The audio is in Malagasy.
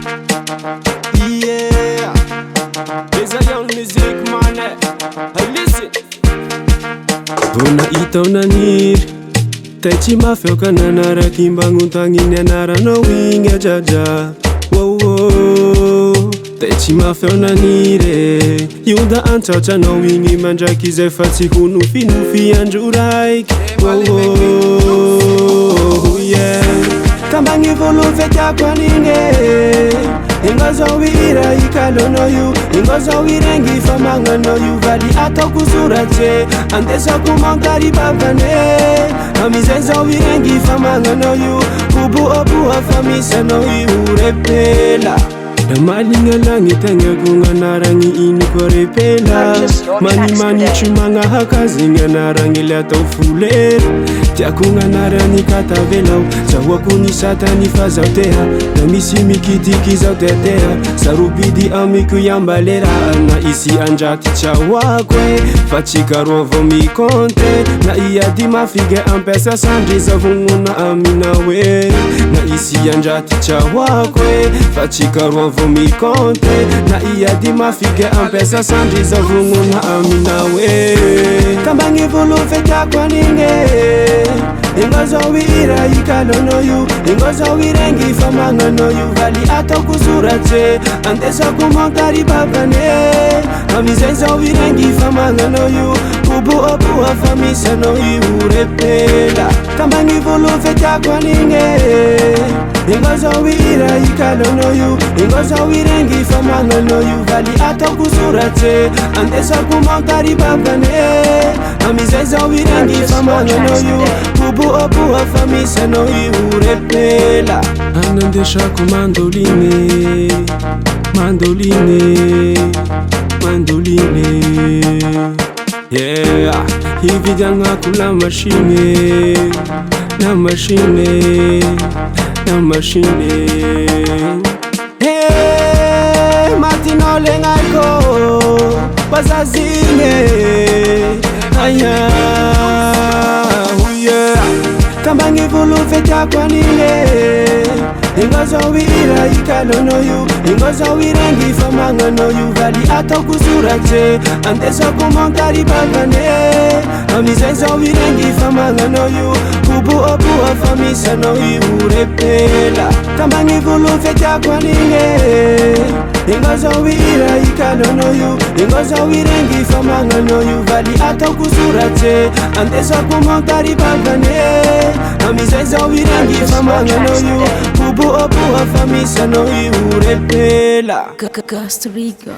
Yeah, it's a young music man. Hey, listen. Bona itaona niry tay tsy mafy aoka nanaraky mbagnontagniny anaranao igny ajaja. Tay tsy mafy ao naniry io da antsatranao igny mandraky izay fa tsy ho nofinofy andro raiky. Tambagny volovy tiako anigny ingo zao ira ikalonao io, ingo zao irengy fa magnanao io. Valy ataoko soratse andesako mankary babane, amizay zao irengy fa magnanao io. Koboaboa fa misy anao io repela. Da maligna lagny tegnako gn'anaragny ino koa repela. Manimanitry magnahaka zegny anaragny le atao folera. Tiako gn'anaragny katavelao, zahoako ny satany fa zaho teha. Da misy mikitiky zaho teteha, sarobidy amiko iambalera. Na isy andraty tsahoako fa tsika roa vao mikonte. Na iady mafige ampesa sandry zavogna amina hoe. Na isy andraty tsahoako fa tsika roa vao mikonte. Na iady mafige ampesa sandry zavogna amina hoe. Tambagny volovy tiako anigny ingo zao ira ikalonao io, ingo zao irengy fa magnanao io. Valy ataoko soratse andesako mankary babane, amizay zao irengy fa magnanao io. Koboaboa fa misy anao io repela. Tambagny volovy tiako anigny ingo zao ira ikalonao io, ingo zao irengy fa magnanao io. Valy ataoko soratse andesako mankary babane, amizay zao irengy fa magnanao io. Koboaboa fa misy anao io repela. Anandesako mandoline, mandoline, mandoline. Yeah, hividiagnako la machine, la machine, la machine. Hey, matinao legnaiko bazazigny aya. Tambagny volovy tiako anigny ingo zao ira ikalonao io, ingo zao irengy fa magnanao io. Valy ataoko soratse andesako mankary babane, amizay zao irengy fa magnanao io. Koboaboa fa misy anao io repela. Tambagny volovy tiako anigny ingo zao ira ikalonao io, ingo zao irengy fa magnanao io. Valy ataoko soratse andesako mankary babane, amizay zao irengy fa magnanao io. Koboaboa fa misy anao io repela. Gastriga.